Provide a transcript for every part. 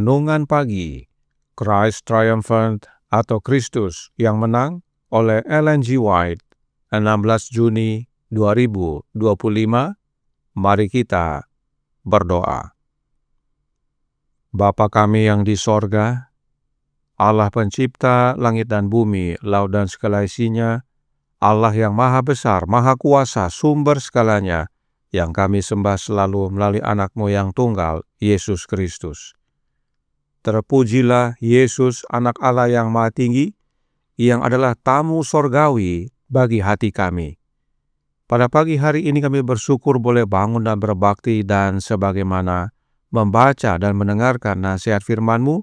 Renungan Pagi, Christ Triumphant atau Kristus yang Menang oleh Ellen G. White, 16 Juni 2025. Mari kita berdoa. Bapa kami yang di sorga, Allah pencipta langit dan bumi, laut dan segala isinya, Allah yang maha besar, maha kuasa, sumber segalanya, yang kami sembah selalu melalui anak-Mu yang tunggal, Yesus Kristus. Terpujilah Yesus, anak Allah yang maha tinggi, yang adalah tamu sorgawi bagi hati kami. Pada pagi hari ini kami bersyukur boleh bangun dan berbakti, dan sebagaimana membaca dan mendengarkan nasihat firman-Mu,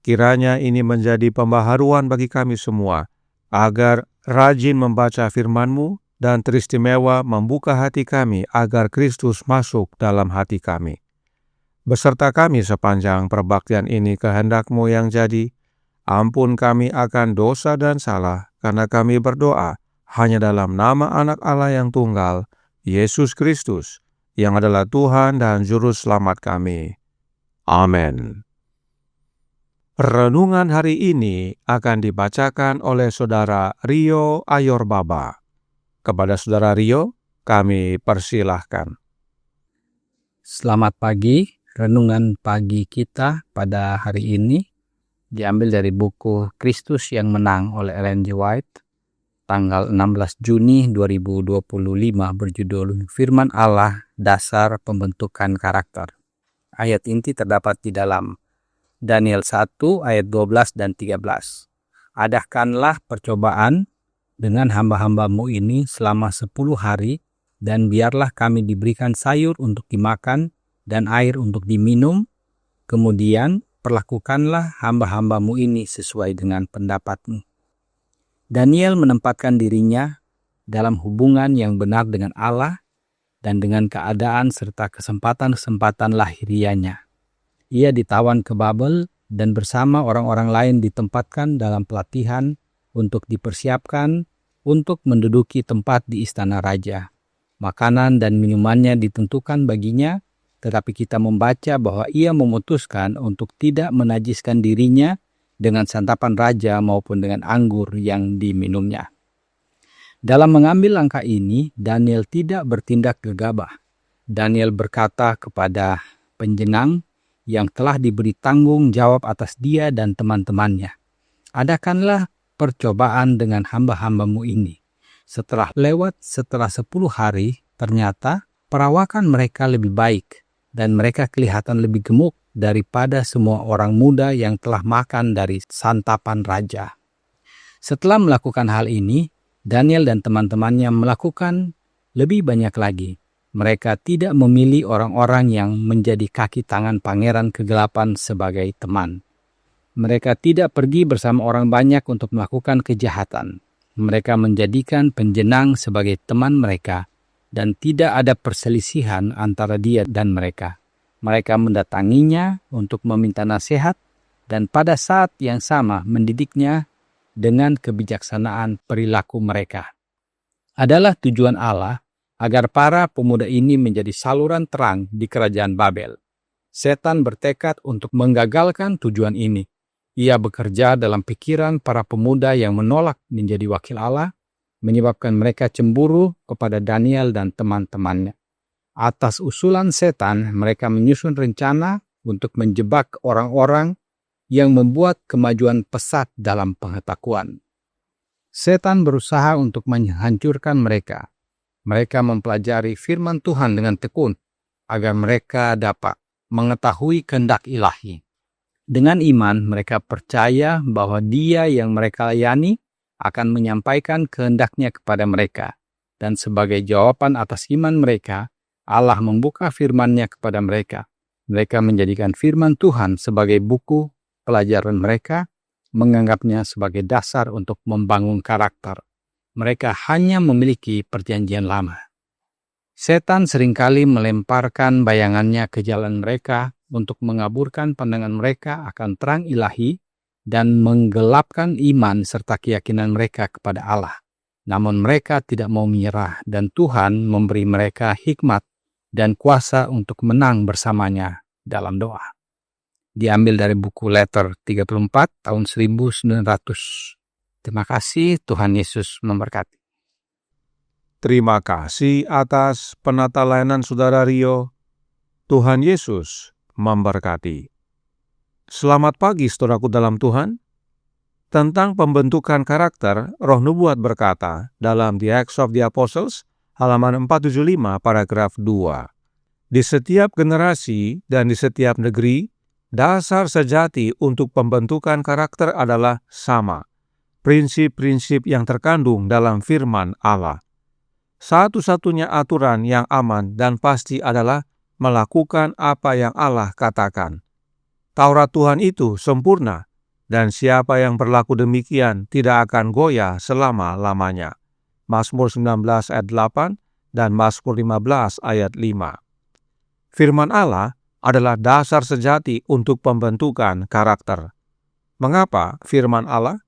kiranya ini menjadi pembaharuan bagi kami semua, agar rajin membaca firman-Mu dan teristimewa membuka hati kami agar Kristus masuk dalam hati kami. Beserta kami sepanjang perbaktian ini kehendak-Mu yang jadi, ampun kami akan dosa dan salah, karena kami berdoa hanya dalam nama Anak Allah yang tunggal, Yesus Kristus, yang adalah Tuhan dan Juru Selamat kami. Amin. Renungan hari ini akan dibacakan oleh Saudara Rio Ayorbaba. Kepada Saudara Rio, kami persilahkan. Selamat pagi. Renungan pagi kita pada hari ini diambil dari buku Kristus yang Menang oleh Ellen G. White, tanggal 16 Juni 2025, berjudul Firman Allah, Dasar Pembentukan Karakter. Ayat inti terdapat di dalam Daniel 1 ayat 12 dan 13. Adakanlah percobaan dengan hamba-hamba-Mu ini selama 10 hari, dan biarlah kami diberikan sayur untuk dimakan dan air untuk diminum. Kemudian perlakukanlah hamba-hamba-Mu ini sesuai dengan pendapat-Mu. Daniel menempatkan dirinya dalam hubungan yang benar dengan Allah dan dengan keadaan serta kesempatan-kesempatan lahirianya. Ia ditawan ke Babel dan bersama orang-orang lain ditempatkan dalam pelatihan untuk dipersiapkan untuk menduduki tempat di istana raja. Makanan dan minumannya ditentukan baginya, tetapi kita membaca bahwa ia memutuskan untuk tidak menajiskan dirinya dengan santapan raja maupun dengan anggur yang diminumnya. Dalam mengambil langkah ini, Daniel tidak bertindak gegabah. Daniel berkata kepada penjenang yang telah diberi tanggung jawab atas dia dan teman-temannya, "Adakanlah percobaan dengan hamba-hamba-Mu ini." Setelah 10 hari, ternyata perawakan mereka lebih baik, dan mereka kelihatan lebih gemuk daripada semua orang muda yang telah makan dari santapan raja. Setelah melakukan hal ini, Daniel dan teman-temannya melakukan lebih banyak lagi. Mereka tidak memilih orang-orang yang menjadi kaki tangan pangeran kegelapan sebagai teman. Mereka tidak pergi bersama orang banyak untuk melakukan kejahatan. Mereka menjadikan penjenang sebagai teman mereka, dan tidak ada perselisihan antara dia dan mereka. Mereka mendatanginya untuk meminta nasihat, dan pada saat yang sama mendidiknya dengan kebijaksanaan perilaku mereka. Adalah tujuan Allah agar para pemuda ini menjadi saluran terang di kerajaan Babel. Setan bertekad untuk menggagalkan tujuan ini. Ia bekerja dalam pikiran para pemuda yang menolak menjadi wakil Allah, menyebabkan mereka cemburu kepada Daniel dan teman-temannya. Atas usulan setan, mereka menyusun rencana untuk menjebak orang-orang yang membuat kemajuan pesat dalam pengetahuan. Setan berusaha untuk menghancurkan mereka. Mereka mempelajari firman Tuhan dengan tekun, agar mereka dapat mengetahui kehendak ilahi. Dengan iman, mereka percaya bahwa Dia yang mereka layani akan menyampaikan kehendaknya kepada mereka. Dan sebagai jawaban atas iman mereka, Allah membuka firman-Nya kepada mereka. Mereka menjadikan firman Tuhan sebagai buku pelajaran mereka, menganggapnya sebagai dasar untuk membangun karakter. Mereka hanya memiliki perjanjian lama. Setan seringkali melemparkan bayangannya ke jalan mereka untuk mengaburkan pandangan mereka akan terang ilahi dan menggelapkan iman serta keyakinan mereka kepada Allah. Namun mereka tidak mau menyerah, dan Tuhan memberi mereka hikmat dan kuasa untuk menang bersamanya dalam doa. diambil dari buku Letter 34 tahun 1900. Terima kasih, Tuhan Yesus memberkati. Terima kasih atas penata layanan Saudara Rio. Tuhan Yesus memberkati. Selamat pagi saudaraku dalam Tuhan. Tentang pembentukan karakter, Roh Nubuat berkata dalam The Acts of the Apostles, halaman 475 paragraf 2. Di setiap generasi dan di setiap negeri, dasar sejati untuk pembentukan karakter adalah sama. Prinsip-prinsip yang terkandung dalam firman Allah. Satu-satunya aturan yang aman dan pasti adalah melakukan apa yang Allah katakan. Taurat Tuhan itu sempurna, dan siapa yang berlaku demikian tidak akan goyah selama-lamanya. Mazmur 19 ayat 8 dan Mazmur 15 ayat 5. Firman Allah adalah dasar sejati untuk pembentukan karakter. Mengapa firman Allah?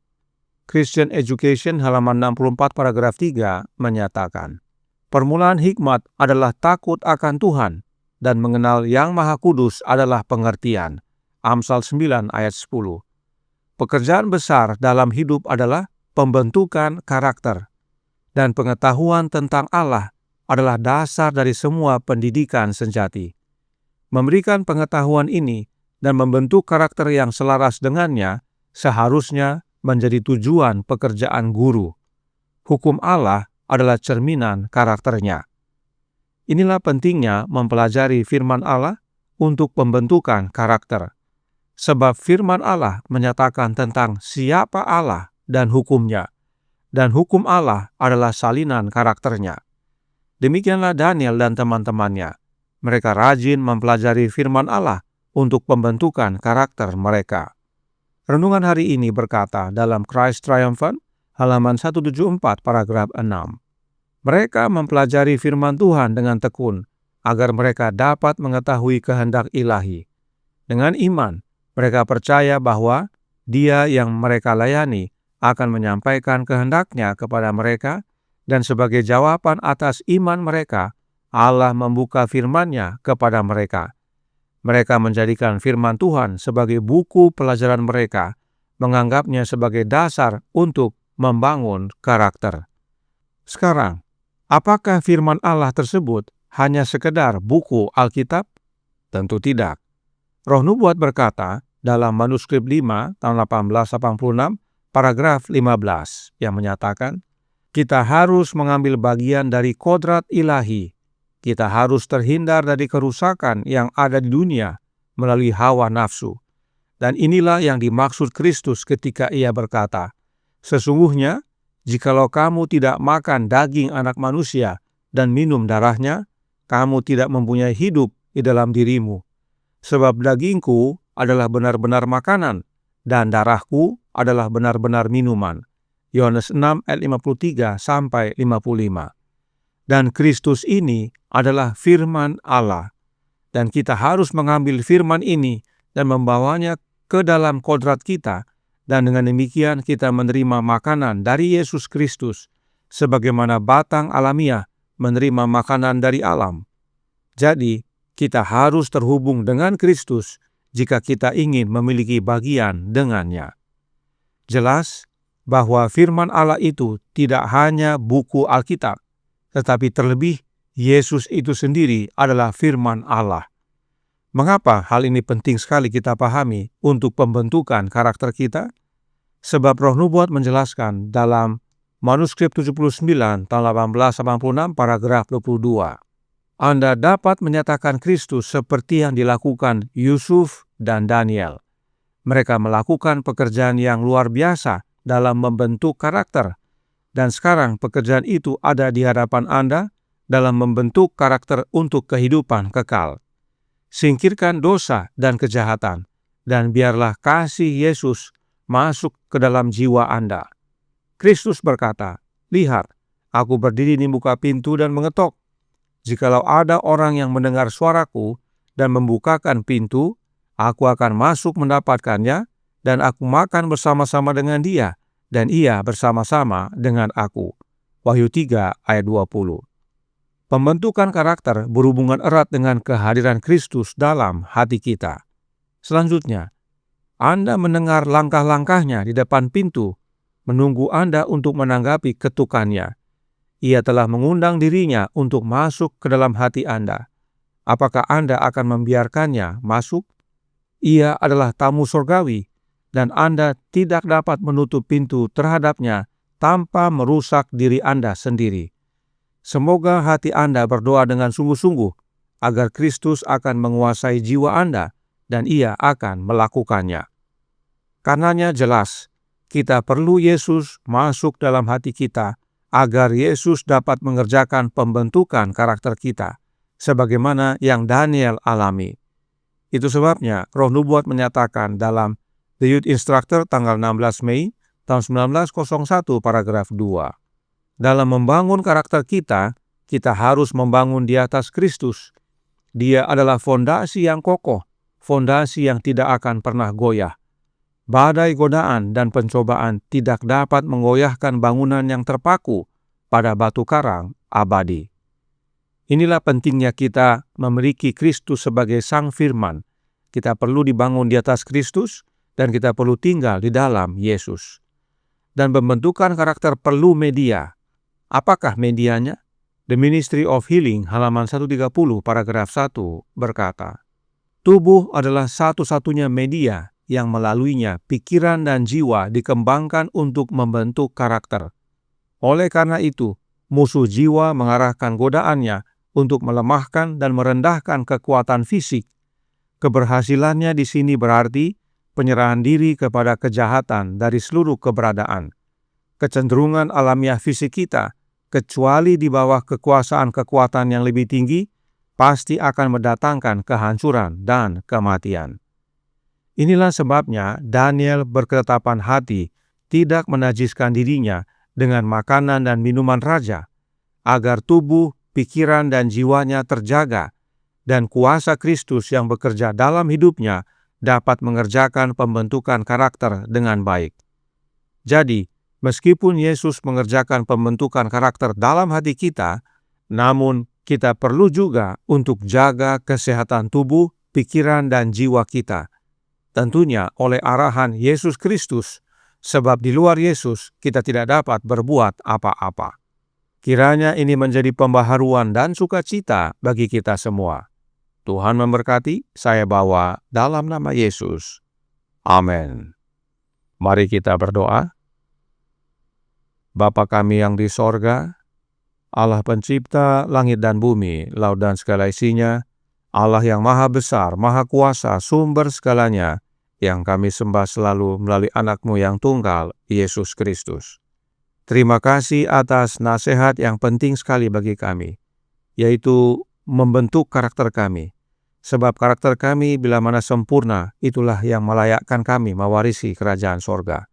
Christian Education halaman 64 paragraf 3 menyatakan, permulaan hikmat adalah takut akan Tuhan, dan mengenal Yang Maha Kudus adalah pengertian. Amsal 9 ayat 10. Pekerjaan besar dalam hidup adalah pembentukan karakter, dan pengetahuan tentang Allah adalah dasar dari semua pendidikan sejati. Memberikan pengetahuan ini dan membentuk karakter yang selaras dengannya seharusnya menjadi tujuan pekerjaan guru. Hukum Allah adalah cerminan karakternya. Inilah pentingnya mempelajari firman Allah untuk pembentukan karakter. Sebab firman Allah menyatakan tentang siapa Allah dan hukumnya, dan hukum Allah adalah salinan karakternya. Demikianlah Daniel dan teman-temannya. Mereka rajin mempelajari firman Allah untuk pembentukan karakter mereka. Renungan hari ini berkata dalam Christ Triumphant, halaman 174 paragraf 6. Mereka mempelajari firman Tuhan dengan tekun, agar mereka dapat mengetahui kehendak ilahi. Dengan iman, mereka percaya bahwa Dia yang mereka layani akan menyampaikan kehendaknya kepada mereka, dan sebagai jawaban atas iman mereka, Allah membuka firman-Nya kepada mereka. Mereka menjadikan firman Tuhan sebagai buku pelajaran mereka, menganggapnya sebagai dasar untuk membangun karakter. Sekarang, apakah firman Allah tersebut hanya sekedar buku Alkitab? Tentu tidak. Roh Nubuat berkata dalam manuskrip 5 tahun 1886 paragraf 15 yang menyatakan, kita harus mengambil bagian dari kodrat ilahi. Kita harus terhindar dari kerusakan yang ada di dunia melalui hawa nafsu. Dan inilah yang dimaksud Kristus ketika Ia berkata, sesungguhnya, jikalau kamu tidak makan daging anak manusia dan minum darahnya, kamu tidak mempunyai hidup di dalam dirimu. Sebab dagingku adalah benar-benar makanan, dan darahku adalah benar-benar minuman. Yohanes 6 ayat 53 sampai 55. Dan Kristus ini adalah firman Allah. Dan kita harus mengambil firman ini dan membawanya ke dalam kodrat kita, dan dengan demikian kita menerima makanan dari Yesus Kristus, sebagaimana batang alamiah menerima makanan dari alam. Jadi, kita harus terhubung dengan Kristus jika kita ingin memiliki bagian dengannya. Jelas bahwa firman Allah itu tidak hanya buku Alkitab, tetapi terlebih Yesus itu sendiri adalah firman Allah. Mengapa hal ini penting sekali kita pahami untuk pembentukan karakter kita? Sebab Roh Nubuat menjelaskan dalam manuskrip 79 tahun 1886 paragraf 22. Anda dapat menyatakan Kristus seperti yang dilakukan Yusuf dan Daniel. Mereka melakukan pekerjaan yang luar biasa dalam membentuk karakter. Dan sekarang pekerjaan itu ada di hadapan Anda dalam membentuk karakter untuk kehidupan kekal. Singkirkan dosa dan kejahatan, dan biarlah kasih Yesus masuk ke dalam jiwa Anda. Kristus berkata, lihat, aku berdiri di muka pintu dan mengetok. Jikalau ada orang yang mendengar suaraku dan membukakan pintu, aku akan masuk mendapatkannya, dan aku makan bersama-sama dengan dia, dan ia bersama-sama dengan aku. Wahyu 3 ayat 20. Pembentukan karakter berhubungan erat dengan kehadiran Kristus dalam hati kita. Selanjutnya, Anda mendengar langkah-langkahnya di depan pintu, menunggu Anda untuk menanggapi ketukannya. Ia telah mengundang dirinya untuk masuk ke dalam hati Anda. Apakah Anda akan membiarkannya masuk? Ia adalah tamu surgawi, dan Anda tidak dapat menutup pintu terhadapnya tanpa merusak diri Anda sendiri. Semoga hati Anda berdoa dengan sungguh-sungguh agar Kristus akan menguasai jiwa Anda dan Ia akan melakukannya. Karenanya jelas, kita perlu Yesus masuk dalam hati kita agar Yesus dapat mengerjakan pembentukan karakter kita, sebagaimana yang Daniel alami. Itu sebabnya Roh Nubuat menyatakan dalam The Youth Instructor tanggal 16 Mei tahun 1901 paragraf 2. Dalam membangun karakter kita harus membangun di atas Kristus. Dia adalah fondasi yang kokoh, fondasi yang tidak akan pernah goyah. Badai godaan dan pencobaan tidak dapat menggoyahkan bangunan yang terpaku pada batu karang abadi. Inilah pentingnya kita memiliki Kristus sebagai Sang Firman. Kita perlu dibangun di atas Kristus dan kita perlu tinggal di dalam Yesus. Dan pembentukan karakter perlu media. Apakah medianya? The Ministry of Healing halaman 130 paragraf 1 berkata, tubuh adalah satu-satunya media yang melaluinya pikiran dan jiwa dikembangkan untuk membentuk karakter. Oleh karena itu, musuh jiwa mengarahkan godaannya untuk melemahkan dan merendahkan kekuatan fisik. Keberhasilannya di sini berarti penyerahan diri kepada kejahatan dari seluruh keberadaan. Kecenderungan alamiah fisik kita, kecuali di bawah kekuasaan kekuatan yang lebih tinggi, pasti akan mendatangkan kehancuran dan kematian. Inilah sebabnya Daniel berketetapan hati tidak menajiskan dirinya dengan makanan dan minuman raja, agar tubuh, pikiran, dan jiwanya terjaga, dan kuasa Kristus yang bekerja dalam hidupnya dapat mengerjakan pembentukan karakter dengan baik. Jadi, meskipun Yesus mengerjakan pembentukan karakter dalam hati kita, namun kita perlu juga untuk jaga kesehatan tubuh, pikiran, dan jiwa kita. Tentunya oleh arahan Yesus Kristus, sebab di luar Yesus kita tidak dapat berbuat apa-apa. Kiranya ini menjadi pembaharuan dan sukacita bagi kita semua. Tuhan memberkati, saya bawa dalam nama Yesus. Amin. Mari kita berdoa. Bapa kami yang di sorga, Allah pencipta langit dan bumi, laut dan segala isinya, Allah yang maha besar, maha kuasa, sumber segalanya, yang kami sembah selalu melalui anak-Mu yang tunggal, Yesus Kristus. Terima kasih atas nasihat yang penting sekali bagi kami, yaitu membentuk karakter kami. Sebab karakter kami bila mana sempurna, itulah yang melayakkan kami mewarisi kerajaan sorga.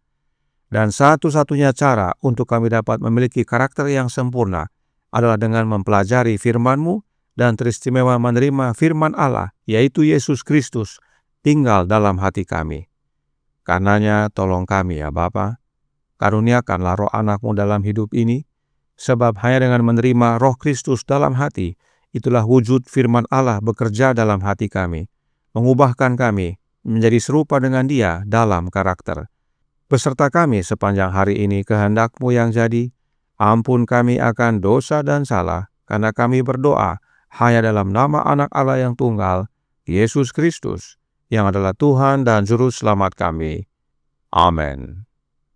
Dan satu-satunya cara untuk kami dapat memiliki karakter yang sempurna adalah dengan mempelajari firman-Mu dan teristimewa menerima firman Allah, yaitu Yesus Kristus, tinggal dalam hati kami. Karenanya tolong kami ya Bapa, karuniakanlah roh anak-Mu dalam hidup ini, sebab hanya dengan menerima roh Kristus dalam hati, itulah wujud firman Allah bekerja dalam hati kami, mengubahkan kami menjadi serupa dengan Dia dalam karakter. Beserta kami sepanjang hari ini kehendak-Mu yang jadi, ampun kami akan dosa dan salah, karena kami berdoa hanya dalam nama anak Allah yang tunggal, Yesus Kristus, yang adalah Tuhan dan Juru Selamat kami. Amin.